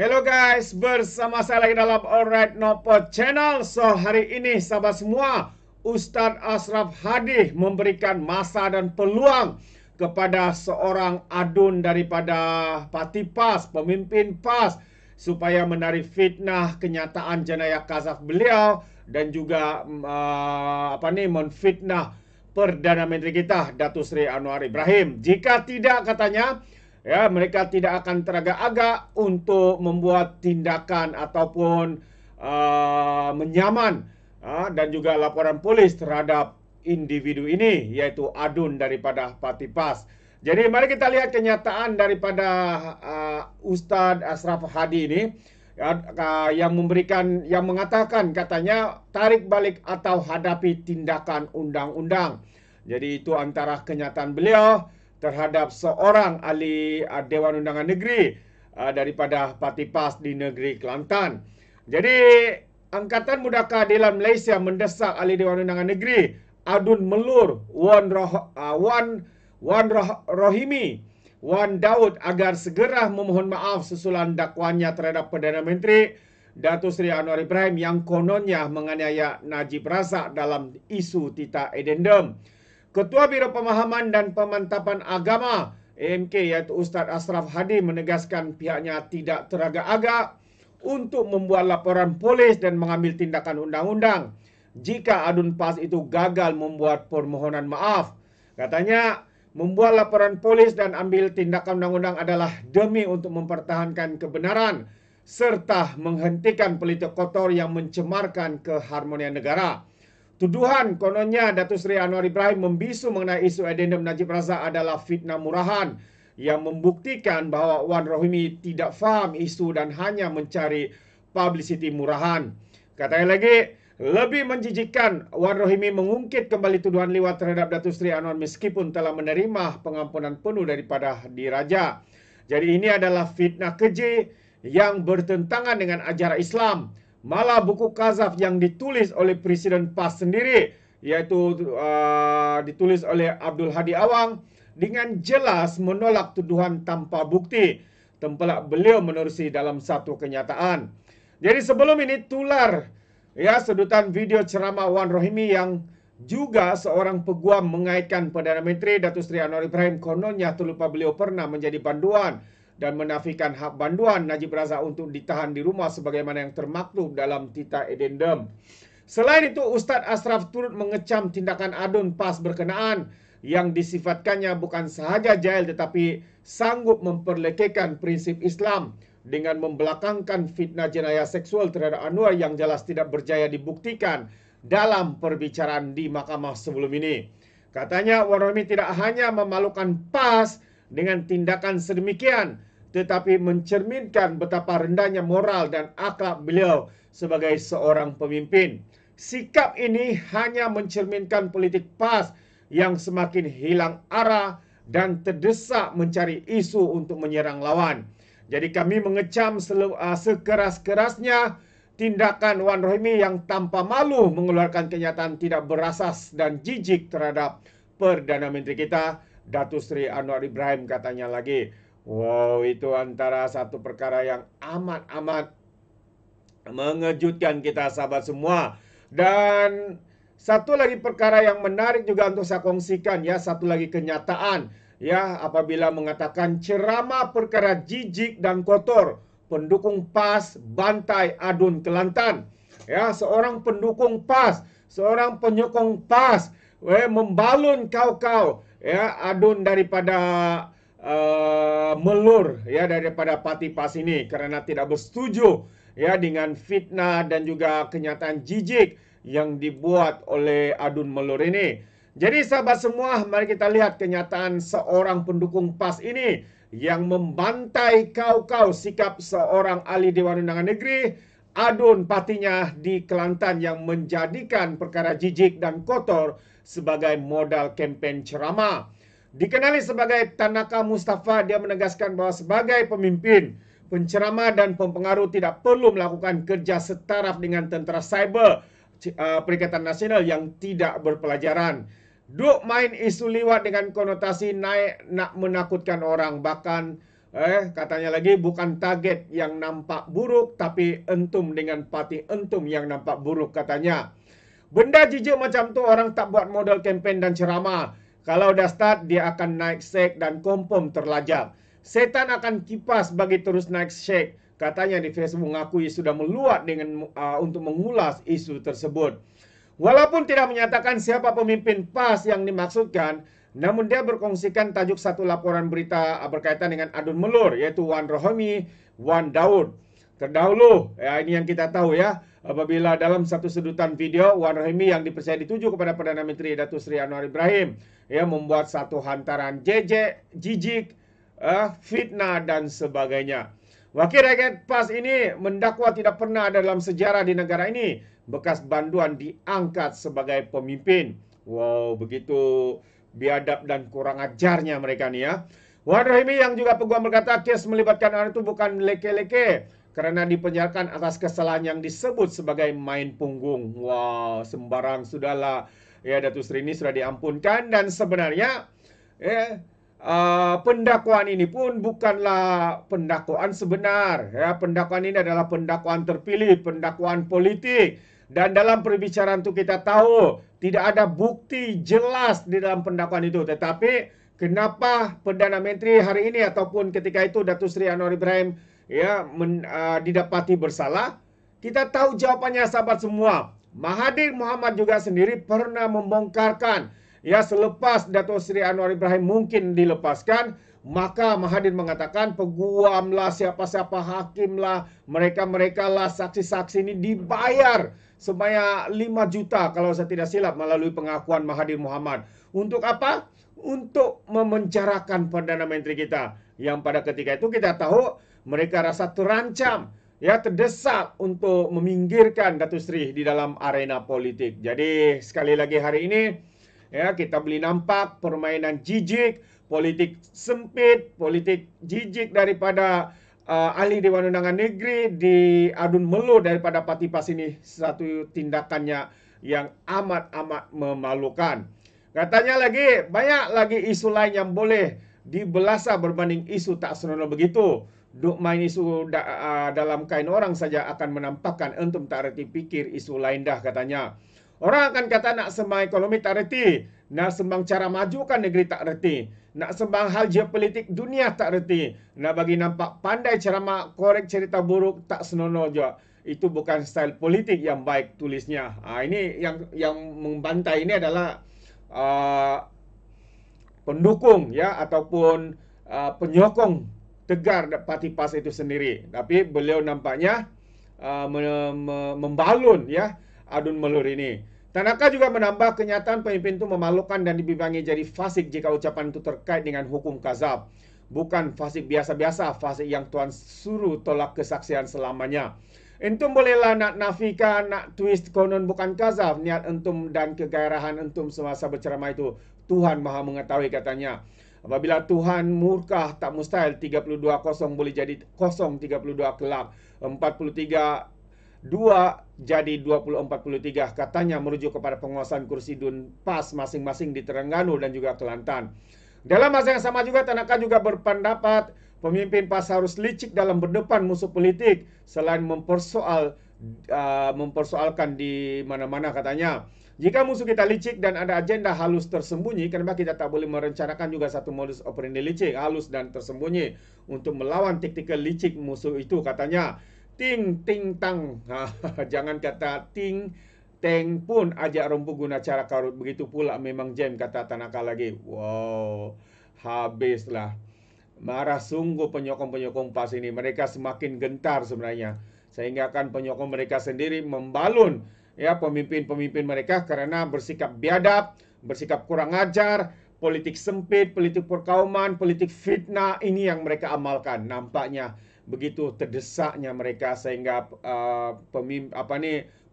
Hello guys, bersama saya lagi dalam Alright Nopod Channel. So, hari ini sahabat semua, Ustadz Ashraf Hadi memberikan masa dan peluang kepada seorang adun daripada parti PAS, pemimpin PAS, supaya menarik fitnah kenyataan jenayah kazaf beliau dan juga menfitnah Perdana Menteri kita, Datuk Seri Anwar Ibrahim. Jika tidak, katanya, ya, mereka tidak akan teragak-agak untuk membuat tindakan ataupun menyaman dan juga laporan polis terhadap individu ini, yaitu adun daripada parti PAS. Jadi mari kita lihat kenyataan daripada Ustadz Ashraf Hadi ini, yang mengatakan, katanya, tarik balik atau hadapi tindakan undang-undang. Jadi itu antara kenyataan beliau terhadap seorang ahli Dewan Undangan Negeri daripada parti PAS di negeri Kelantan. Jadi Angkatan Muda Keadilan Malaysia mendesak ahli Dewan Undangan Negeri Adun Melur Wan Daud agar segera memohon maaf susulan dakwaannya terhadap Perdana Menteri Datuk Seri Anwar Ibrahim yang kononnya menganiaya Najib Razak dalam isu Tita Addendum. Ketua Biro Pemahaman dan Pemantapan Agama AMK, iaitu Ustadz Ashraf Hadi, menegaskan pihaknya tidak teragak-agak untuk membuat laporan polis dan mengambil tindakan undang-undang jika adun PAS itu gagal membuat permohonan maaf. Katanya, membuat laporan polis dan ambil tindakan undang-undang adalah demi untuk mempertahankan kebenaran serta menghentikan politik kotor yang mencemarkan keharmonian negara. Tuduhan kononnya Datuk Seri Anwar Ibrahim membisu mengenai isu addendum Najib Razak adalah fitnah murahan yang membuktikan bahawa Wan Rohimi tidak faham isu dan hanya mencari publicity murahan. Katanya lagi, lebih menjijikkan, Wan Rohimi mengungkit kembali tuduhan liwat terhadap Datuk Seri Anwar meskipun telah menerima pengampunan penuh daripada Diraja. Jadi ini adalah fitnah keji yang bertentangan dengan ajaran Islam. Malah buku kazaf yang ditulis oleh Presiden PAS sendiri, iaitu ditulis oleh Abdul Hadi Awang, dengan jelas menolak tuduhan tanpa bukti. Tempelak beliau menerusi dalam satu kenyataan. Jadi sebelum ini tular sedutan video ceramah Wan Rohimi yang juga seorang peguam mengaitkan Perdana Menteri Datuk Seri Anwar Ibrahim kononnya terlupa beliau pernah menjadi banduan dan menafikan hak banduan Najib Razak untuk ditahan di rumah sebagaimana yang termaktub dalam Tita Addendum. Selain itu, Ustadz Ashraf turut mengecam tindakan adun PAS berkenaan yang disifatkannya bukan sahaja jahil tetapi sanggup memperlekehkan prinsip Islam dengan membelakangkan fitnah jenayah seksual terhadap Anwar yang jelas tidak berjaya dibuktikan dalam perbicaraan di mahkamah sebelum ini. Katanya, Wan Rohimi tidak hanya memalukan PAS dengan tindakan sedemikian, tetapi mencerminkan betapa rendahnya moral dan akhlak beliau sebagai seorang pemimpin. Sikap ini hanya mencerminkan politik PAS yang semakin hilang arah dan terdesak mencari isu untuk menyerang lawan. Jadi kami mengecam sekeras-kerasnya tindakan Wan Rohimi yang tanpa malu mengeluarkan kenyataan tidak berasas dan jijik terhadap Perdana Menteri kita, Datuk Seri Anwar Ibrahim, katanya lagi. Wow, itu antara satu perkara yang amat-amat mengejutkan kita sahabat semua. Dan satu lagi perkara yang menarik juga untuk saya kongsikan, satu lagi kenyataan, apabila mengatakan ceramah perkara jijik dan kotor, pendukung PAS bantai adun Kelantan. Seorang pendukung PAS, seorang penyokong PAS membalun kau-kau adun daripada Melur daripada parti PAS ini kerana tidak bersetuju dengan fitnah dan juga kenyataan jijik yang dibuat oleh adun Melur ini. Jadi sahabat semua, mari kita lihat kenyataan seorang pendukung PAS ini yang membantai kau-kau sikap seorang ahli Dewan Undangan Negeri adun partinya di Kelantan yang menjadikan perkara jijik dan kotor sebagai modal kempen ceramah. Dikenali sebagai Tanaka Mustafa, dia menegaskan bahawa sebagai pemimpin, penceramah dan pempengaruh tidak perlu melakukan kerja setaraf dengan tentera cyber Perikatan Nasional yang tidak berpelajaran. Duk main isu liwat dengan konotasi naik nak menakutkan orang, bahkan Katanya lagi bukan target yang nampak buruk, tapi entum dengan parti entum yang nampak buruk katanya. Benda jijik macam tu orang tak buat model kempen dan ceramah. Kalau dah start, dia akan naik sek dan kompom terlajak. Setan akan kipas bagi terus naik sek. Katanya di Facebook mengakui sudah meluat dengan untuk mengulas isu tersebut. Walaupun tidak menyatakan siapa pemimpin PAS yang dimaksudkan, namun dia berkongsikan tajuk satu laporan berita berkaitan dengan adun melur, yaitu Wan Rohami, Wan Daud. Terdahulu, ini yang kita tahu ya, apabila dalam satu sedutan video, Wan Rohami yang dipercaya dituju kepada Perdana Menteri Datuk Seri Anwar Ibrahim, membuat satu hantaran jijik, fitnah dan sebagainya. Wakil rakyat PAS ini mendakwa tidak pernah ada dalam sejarah di negara ini bekas banduan diangkat sebagai pemimpin. Wow, begitu biadab dan kurang ajarnya mereka ni ya. Wan Rohami yang juga peguam berkata kes melibatkan orang itu bukan leke-leke kerana dipenjarakan atas kesalahan yang disebut sebagai main punggung. Wow, sembarang sudahlah. Ya, Datuk Seri ini sudah diampunkan dan sebenarnya pendakwaan ini pun bukanlah pendakwaan sebenar. Ya, pendakwaan ini adalah pendakwaan terpilih, pendakwaan politik. Dan dalam perbicaraan itu kita tahu tidak ada bukti jelas di dalam pendakwaan itu. Tetapi kenapa Perdana Menteri hari ini ataupun ketika itu Datuk Seri Anwar Ibrahim didapati bersalah? Kita tahu jawapannya sahabat semua. Mahathir Mohamad juga sendiri pernah membongkarkan. Ya, selepas Datuk Seri Anwar Ibrahim mungkin dilepaskan, maka Mahathir mengatakan peguamlah, siapa-siapa hakimlah, mereka-mereka lah saksi-saksi ini dibayar supaya 5 juta kalau saya tidak silap melalui pengakuan Mahathir Mohamad. Untuk apa? Untuk memenjarakan Perdana Menteri kita. Yang pada ketika itu kita tahu mereka rasa terancam, ya, terdesak untuk meminggirkan Datuk Seri di dalam arena politik. Jadi sekali lagi hari ini ya, kita boleh nampak permainan jijik, politik sempit, politik jijik daripada ahli Dewan Undangan Negeri di adun melur daripada parti PAS ini. Satu tindakannya yang amat-amat memalukan. Katanya lagi, banyak lagi isu lain yang boleh dibelasa berbanding isu tak senonoh begitu. Duk main isu dalam kain orang saja akan menampakkan entum tak reti pikir isu lain dah katanya. Orang akan kata nak sembang ekonomi tak reti, nak sembang cara majukan negeri tak reti, nak sembang hal geopolitik dunia tak reti, nak bagi nampak pandai ceramah korek cerita buruk tak senonoh juga. Itu bukan style politik yang baik, tulisnya. Ini yang membantai ini adalah pendukung ya ataupun penyokong tegar parti PAS itu sendiri. Tapi beliau nampaknya membalun ya adun melur ini. Tanaka juga menambah kenyataan pemimpin itu memalukan dan dibimbangi jadi fasik jika ucapan itu terkait dengan hukum kazab. Bukan fasik biasa-biasa, fasik yang Tuan suruh tolak kesaksian selamanya. Entum bolehlah nak nafikan, nak twist konon bukan kazab. Niat entum dan kegairahan entum semasa berceramah itu Tuhan Maha mengetahui katanya. Apabila Tuhan murka tak mustahil 32-0 boleh jadi 0-32 kelak. 43 2 jadi 20-43 katanya merujuk kepada penguasaan kursi DUN PAS masing-masing di Terengganu dan juga Kelantan. Dalam masa yang sama juga Tanaka juga berpendapat pemimpin PAS harus licik dalam berdepan musuh politik selain mempersoalkan di mana-mana katanya. Jika musuh kita licik dan ada agenda halus tersembunyi, kenapa kita tak boleh merencanakan juga satu modus operandi licik, halus dan tersembunyi untuk melawan taktikal licik musuh itu katanya. Ting, ting, tang. Jangan kata ting, teng pun ajak rompu guna cara karut. Begitu pula memang jam kata Tanaka lagi. Wow, habislah. Marah sungguh penyokong-penyokong PAS ini. Mereka semakin gentar sebenarnya. Sehingga kan penyokong mereka sendiri membalun ya pemimpin-pemimpin mereka karena bersikap biadab, bersikap kurang ajar, politik sempit, politik perkauman, politik fitnah. Ini yang mereka amalkan. Nampaknya begitu terdesaknya mereka sehingga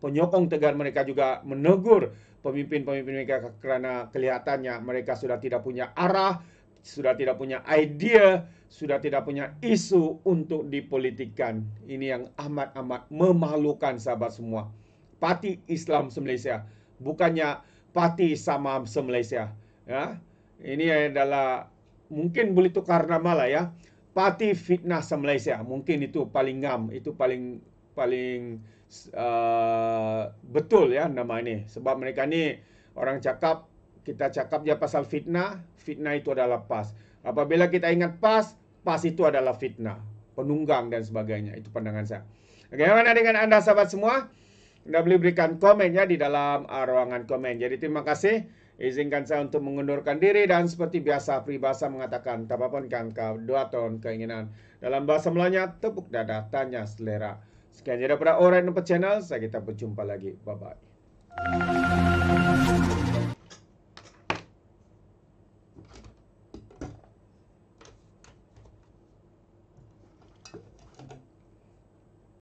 penyokong tegar mereka juga menegur pemimpin-pemimpin mereka kerana kelihatannya mereka sudah tidak punya arah, sudah tidak punya idea, sudah tidak punya isu untuk dipolitikkan. Ini yang amat-amat memalukan sahabat semua. Parti Islam se-Malaysia, bukannya Parti Samam se-Malaysia. Ya, ini adalah mungkin boleh tukar nama lah ya. Parti Fitnah se-Malaysia. Mungkin itu paling ngam, itu paling betul ya nama ini. Sebab mereka ni orang cakap, kita cakap je pasal fitnah, fitnah itu adalah PAS. Apabila kita ingat PAS, PAS itu adalah fitnah, penunggang dan sebagainya. Itu pandangan saya. Bagaimana dengan anda sahabat semua? Anda boleh berikan komennya di dalam ruangan komen. Jadi terima kasih. Izinkan saya untuk mengundurkan diri dan seperti biasa peribahasa mengatakan tapapun kan kau 2 tahun keinginan. Dalam bahasa Melayunya tepuk dada tanya selera. Sekian daripada Alright Nampak Channel. Saya kita berjumpa lagi. Bye bye.